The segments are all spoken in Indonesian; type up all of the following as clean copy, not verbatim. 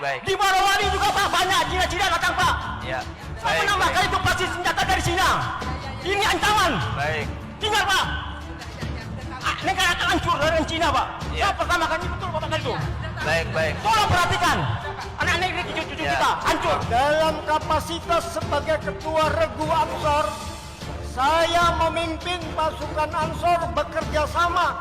Baik. Di Warawali juga Pak banyak Cina-Cina datang Pak. Ya. Saya menambahkan itu pasti senjata dari Cina. Ini ancaman. Baik. Ingat Pak, negara akan hancur dari Cina Pak. Ya. Saya pertama kali betul Bapak kali itu. Baik. Tolong perhatikan, anak negeri cucu-cucu Ya. kita hancur. Dalam kapasitas sebagai ketua Regu Ansor, saya memimpin pasukan Ansor bekerja sama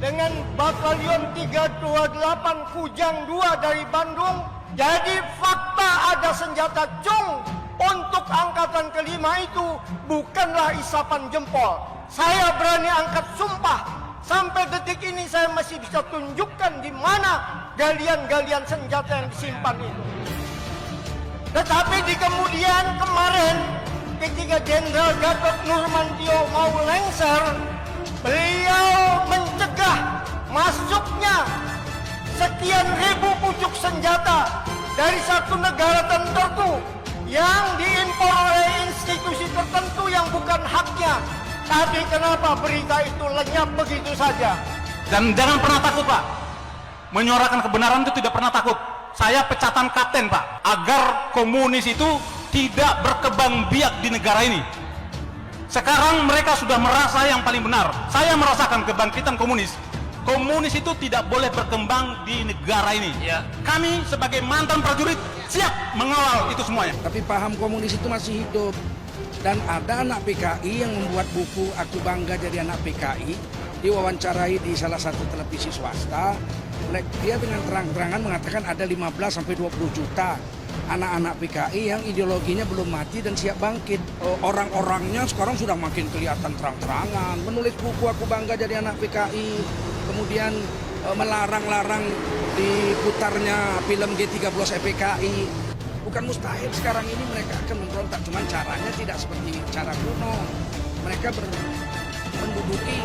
dengan Batalion 328 Kujang 2 dari Bandung. Jadi fakta ada senjata Jong untuk angkatan kelima itu bukanlah isapan jempol. Saya berani angkat sumpah. Sampai detik ini saya masih bisa tunjukkan di mana galian-galian senjata yang disimpan itu. Tetapi di kemudian kemarin ketika Jenderal Gatot Nurmantio mau lengser, beliau mencegah masuknya sekian ribu pucuk senjata dari satu negara tertentu yang diimpor oleh institusi tertentu yang bukan haknya. Tapi kenapa berita itu lenyap begitu saja? Dan jangan pernah takut Pak, menyuarakan kebenaran itu tidak pernah takut. Saya pecatan kapten Pak, agar komunis itu tidak berkembang biak di negara ini. Sekarang mereka sudah merasa yang paling benar. Saya merasakan kebangkitan komunis. Komunis itu tidak boleh berkembang di negara ini. Ya. Kami sebagai mantan prajurit siap mengawal itu semuanya. Tapi paham komunis itu masih hidup. Dan ada anak PKI yang membuat buku Aku Bangga Jadi Anak PKI, diwawancarai di salah satu televisi swasta. Dia dengan terang-terangan mengatakan ada 15-20 juta anak-anak PKI yang ideologinya belum mati dan siap bangkit. Orang-orangnya sekarang sudah makin kelihatan terang-terangan, menulis buku Aku Bangga Jadi Anak PKI, kemudian melarang-larang diputarnya film G30 PKI. Bukan mustahil sekarang ini mereka akan memberontak, cuman caranya tidak seperti cara kuno. Mereka menduduki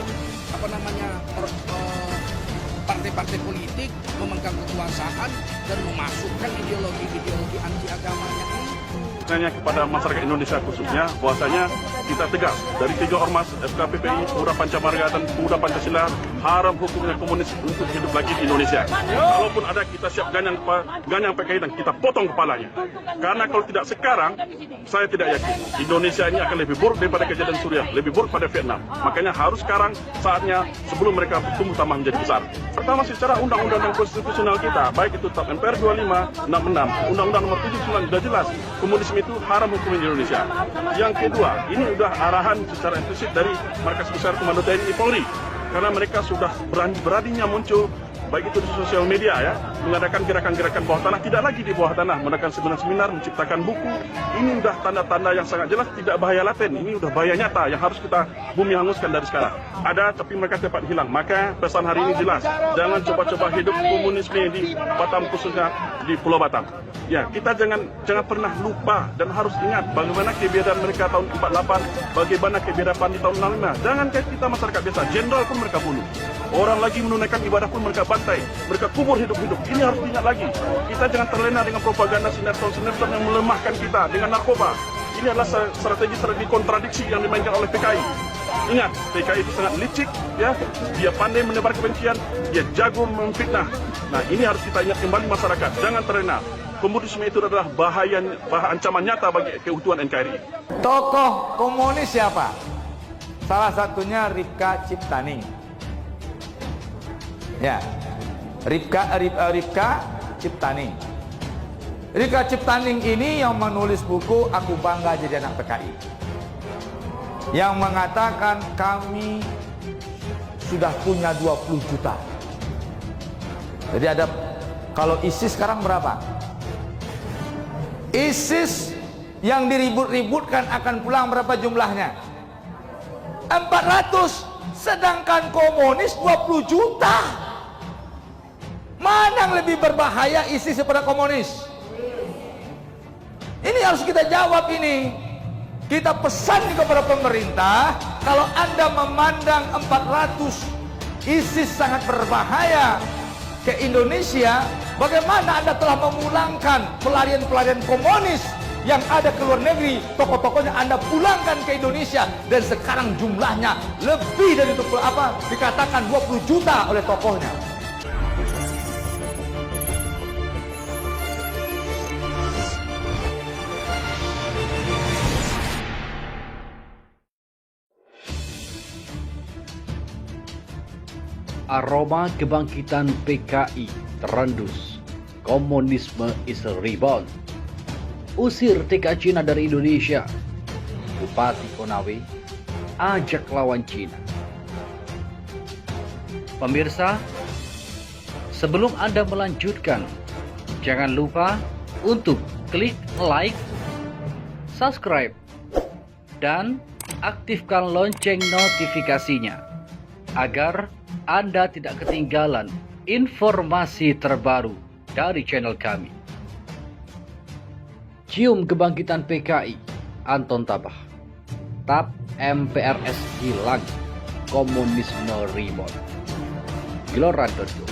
partai-partai politik, memegang kekuasaan dan memasukkan ideologi-ideologi anti agamanya itu. Tanya kepada masyarakat Indonesia khususnya bahwasanya kita tegas dari 3 ormas FKPPI, Pemuda Pancamarga dan Pemuda Pancasila, haram hukumnya komunis untuk hidup lagi di Indonesia. Kalaupun ada, kita siap ganyang PKI dan kita potong kepalanya. Karena kalau tidak sekarang, saya tidak yakin Indonesia ini akan lebih buruk daripada kejadian Suriah, lebih buruk pada Vietnam. Makanya harus sekarang saatnya sebelum mereka tumbuh tambah menjadi besar. Pertama, secara undang-undang dan konstitusional kita, baik itu TAP MPR 25, 66, Undang-Undang Nomor 79 sudah jelas komunisme itu haram hukum di Indonesia. Yang kedua, ini sudah arahan secara implisit dari Markas Besar Komando TNI Polri, karena mereka sudah beraninya muncul baik itu di sosial media ya, mengadakan gerakan-gerakan bawah tanah, tidak lagi di bawah tanah, mengadakan seminar-seminar, menciptakan buku. Ini sudah tanda-tanda yang sangat jelas tidak bahaya laten, ini sudah bahaya nyata yang harus kita bumi hanguskan dari sekarang. Ada tapi mereka cepat hilang. Maka pesan hari ini jelas, jangan coba-coba hidup komunisme di Batam, khususnya di Pulau Batam. Ya, kita jangan pernah lupa dan harus ingat bagaimana kebiadaban mereka tahun 48, bagaimana kebiadaban di tahun 65. Jangan kayak kita masyarakat biasa, jenderal pun mereka bunuh. Orang lagi menunaikan ibadah pun mereka bantai, mereka kubur hidup-hidup. Ini harus diingat lagi. Kita jangan terlena dengan propaganda sinetron-sinetron yang melemahkan kita dengan narkoba. Ini adalah strategi kontradiksi yang dimainkan oleh PKI. Ingat, PKI itu sangat licik, ya. Dia pandai menebar kebencian, dia jago memfitnah. Nah, ini harus kita ingat kembali masyarakat. Jangan terlena. Komunisme itu adalah ancaman nyata bagi keutuhan NKRI. Tokoh komunis siapa? Salah satunya Ripka Ciptaning. Ya, Ripka Ciptaning. Ripka Ciptaning ini yang menulis buku Aku Bangga Jadi Anak PKI, yang mengatakan kami sudah punya 20 juta. Jadi ada, kalau ISIS sekarang berapa? ISIS yang diribut-ributkan akan pulang berapa jumlahnya? 400, sedangkan komunis 20 juta. Mana yang lebih berbahaya ISIS daripada komunis? Ini harus kita jawab ini. Kita pesan kepada pemerintah, kalau Anda memandang 400 ISIS sangat berbahaya ke Indonesia, bagaimana Anda telah memulangkan pelarian-pelarian komunis yang ada ke luar negeri, tokoh-tokohnya Anda pulangkan ke Indonesia, dan sekarang jumlahnya lebih dari dikatakan 20 juta oleh tokohnya. Aroma kebangkitan PKI terendus. Komunisme is reborn. Usir TK Cina dari Indonesia. Bupati Konawe ajak lawan Cina. Pemirsa, sebelum Anda melanjutkan, jangan lupa untuk klik like, subscribe, dan aktifkan lonceng notifikasinya agar Anda tidak ketinggalan informasi terbaru dari channel kami. Cium kebangkitan PKI, Anton Tabah. TAP MPRS hilang, komunisme reborn. Gelora.co.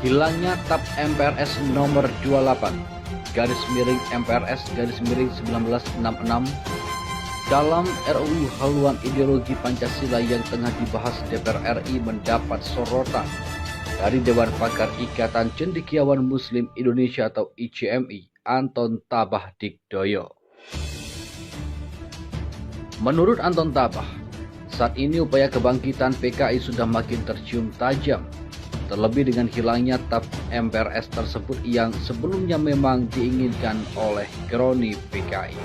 Hilangnya TAP MPRS nomor 28 garis miring MPRS garis miring 1966 dalam RUU haluan ideologi Pancasila yang tengah dibahas DPR RI mendapat sorotan dari Dewan Pakar Ikatan Cendekiawan Muslim Indonesia atau ICMI, Anton Tabah Digdoyo. Menurut Anton Tabah, saat ini upaya kebangkitan PKI sudah makin tercium tajam, terlebih dengan hilangnya TAP MPRS tersebut yang sebelumnya memang diinginkan oleh kroni PKI.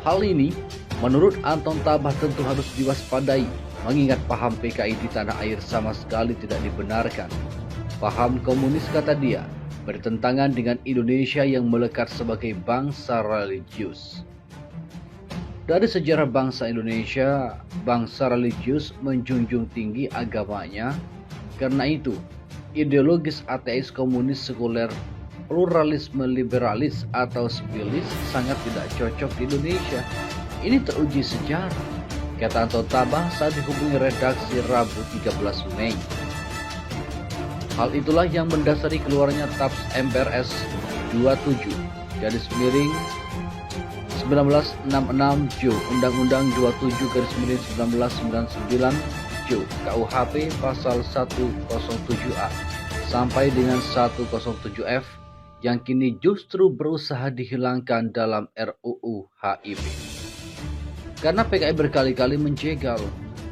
Hal ini, menurut Anton Tabah tentu harus diwaspadai, mengingat paham PKI di tanah air sama sekali tidak dibenarkan. Paham komunis, kata dia, bertentangan dengan Indonesia yang melekat sebagai bangsa religius. Dari sejarah bangsa Indonesia, bangsa religius menjunjung tinggi agamanya. Karena itu, ideologis ateis, komunis, sekuler, pluralisme, liberalis, atau sivilis sangat tidak cocok di Indonesia. Ini teruji sejarah, kata Anton Tabah saat dihubungi redaksi Rabu 13 Mei. Hal itulah yang mendasari keluarnya TAP MPRS 27 garis miring 1966 Jo, Undang-Undang 27 garis miring 1999 Jo, KUHP pasal 107A sampai dengan 107F yang kini justru berusaha dihilangkan dalam RUU HIP. Karena PKI berkali-kali menjegal,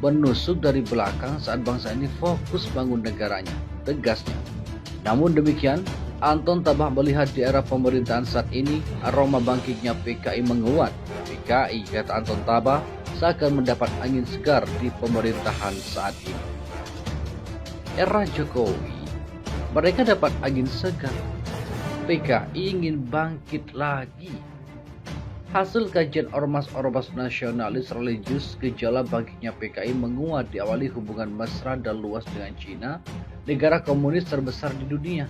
menusuk dari belakang saat bangsa ini fokus bangun negaranya, tegasnya. Namun demikian, Anton Tabah melihat di era pemerintahan saat ini aroma bangkitnya PKI menguat. PKI, kata Anton Tabah, seakan mendapat angin segar di pemerintahan saat ini. Era Jokowi, mereka dapat angin segar. PKI ingin bangkit lagi. Hasil kajian ormas-ormas nasionalis religius, gejala bangkitnya PKI menguat diawali hubungan mesra dan luas dengan Cina, negara komunis terbesar di dunia.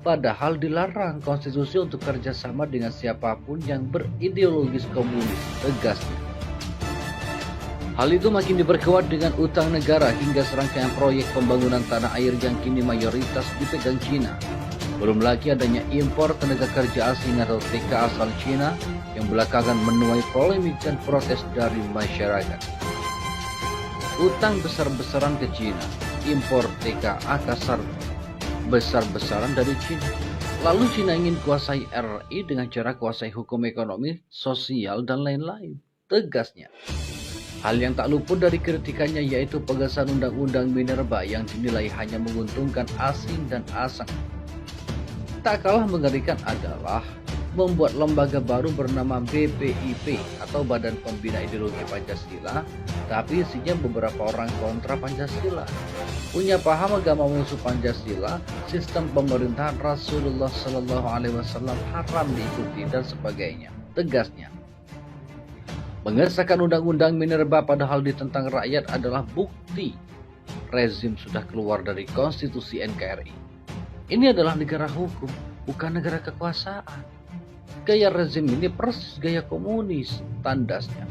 Padahal dilarang konstitusi untuk kerjasama dengan siapapun yang berideologis komunis, tegasnya. Hal itu makin diperkuat dengan utang negara hingga serangkaian proyek pembangunan tanah air yang kini mayoritas dipegang Cina. Belum lagi adanya impor tenaga kerja asing atau TK asal Cina yang belakangan menuai polemik dan protes dari masyarakat. Utang besar-besaran ke Cina, impor TK kasar besar-besaran dari Cina. Lalu Cina ingin kuasai RI dengan cara kuasai hukum ekonomi, sosial, dan lain-lain, tegasnya. Hal yang tak luput dari kritikannya yaitu pengesahan Undang-Undang Minerba yang dinilai hanya menguntungkan asing dan asing. Tak kalah mengerikan adalah membuat lembaga baru bernama BPIP atau Badan Pembina Ideologi Pancasila, tapi isinya beberapa orang kontra Pancasila. Punya paham agama musuh Pancasila, sistem pemerintahan Rasulullah SAW haram diikuti dan sebagainya, tegasnya. Mengesahkan Undang-Undang Minerba padahal ditentang rakyat adalah bukti rezim sudah keluar dari konstitusi NKRI. Ini adalah negara hukum, bukan negara kekuasaan. Gaya rezim ini persis gaya komunis, tandasnya.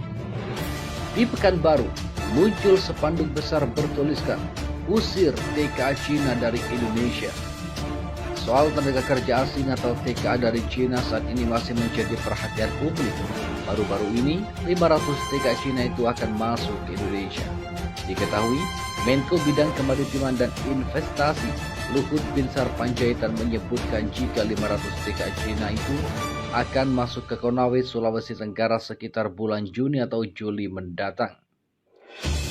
Di Pekanbaru, muncul spanduk besar bertuliskan, usir TKA Cina dari Indonesia. Soal tenaga kerja asing atau TKA dari Cina saat ini masih menjadi perhatian publik. Baru-baru ini, 500 TKA Cina itu akan masuk ke Indonesia. Diketahui, Menko Bidang Kemaritiman dan Investasi Luhut Binsar Panjaitan menyebutkan jika 500 TKA Cina itu akan masuk ke Konawe, Sulawesi Tenggara sekitar bulan Juni atau Juli mendatang.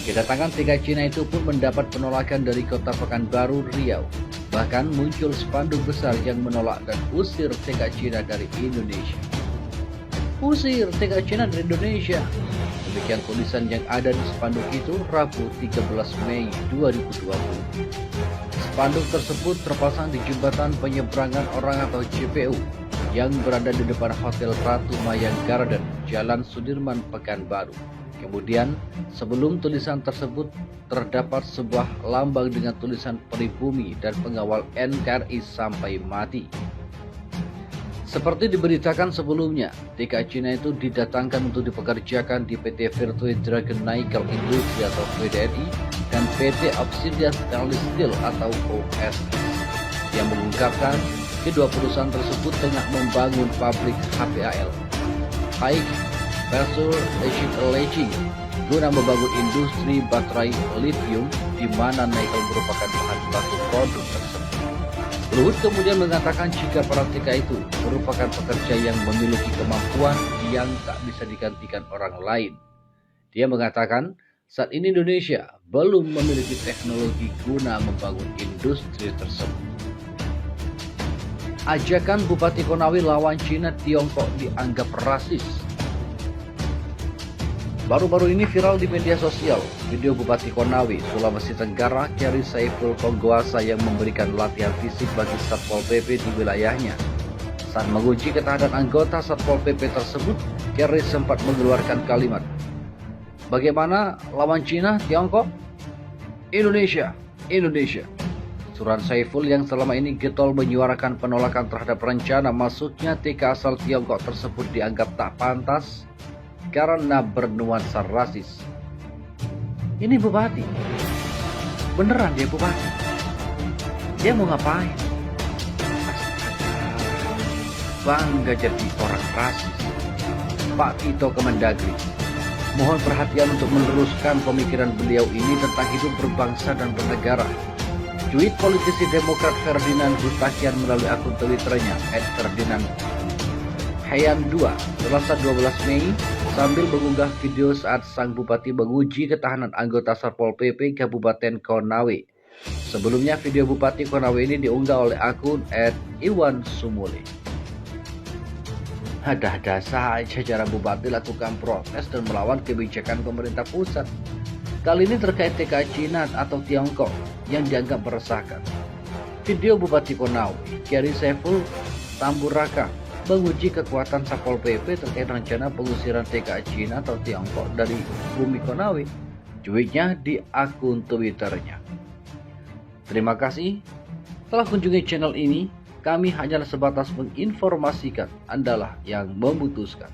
Kedatangan TK Cina itu pun mendapat penolakan dari Kota Pekanbaru, Riau. Bahkan muncul spanduk besar yang menolak dan usir TK Cina dari Indonesia. Usir TK Cina dari Indonesia. Demikian tulisan yang ada di spanduk itu Rabu 13 Mei 2020. Spanduk tersebut terpasang di jembatan penyeberangan orang atau JPU yang berada di depan Hotel Ratu Mayang Garden, Jalan Sudirman, Pekanbaru. Kemudian, sebelum tulisan tersebut terdapat sebuah lambang dengan tulisan pribumi dan pengawal NKRI sampai mati. Seperti diberitakan sebelumnya, TK Cina itu didatangkan untuk dipekerjakan di PT Virtue Dragon Nickel Industri atau VDNI dan PT Obsidian Stainless Steel atau OSS, yang mengungkapkan kedua perusahaan tersebut tengah membangun pabrik HPAL, High Pressure Acid Leaching, guna membangun industri baterai lithium di mana nikel merupakan bahan baku produk tersebut. Luhut kemudian mengatakan jika para TK itu merupakan pekerja yang memiliki kemampuan yang tak bisa digantikan orang lain. Dia mengatakan saat ini Indonesia belum memiliki teknologi guna membangun industri tersebut. Ajakan Bupati Konawe lawan Cina Tiongkok dianggap rasis. Baru-baru ini viral di media sosial video Bupati Konawe, Sulawesi Tenggara, Keri Saiful Konggoasa yang memberikan latihan fisik bagi Satpol PP di wilayahnya. Saat menguji ketahanan anggota Satpol PP tersebut, Keri sempat mengeluarkan kalimat, "Bagaimana lawan Cina, Tiongkok? Indonesia, Indonesia." Suran Saiful yang selama ini getol menyuarakan penolakan terhadap rencana masuknya TK asal Tiongkok tersebut dianggap tak pantas karena bernuansa rasis. Ini bupati, beneran dia bupati. Dia mau ngapain? Bangga jadi orang rasis. Pak Tito Kemendagri, mohon perhatian untuk meneruskan pemikiran beliau ini tentang hidup berbangsa dan bernegara. Cuit politisi Demokrat Ferdinand Hutahian melalui akun Twitternya @Ferdinand Hayan 2, Selasa 12 Mei, sambil mengunggah video saat sang bupati menguji ketahanan anggota Satpol PP Kabupaten Konawe. Sebelumnya video Bupati Konawe ini diunggah oleh akun @Iwan_Sumule. Ada-ada saja cara bupati lakukan protes dan melawan kebijakan pemerintah pusat. Kali ini terkait TK Cina atau Tiongkok yang dianggap meresahkan. Video Bupati Konawe, Keri Saiful Tamburaka, menguji kekuatan Satpol PP terkait rencana pengusiran TK Cina atau Tiongkok dari bumi Konawe. Cuitnya di akun Twitternya. Terima kasih telah kunjungi channel ini. Kami hanyalah sebatas menginformasikan, Andalah yang memutuskan.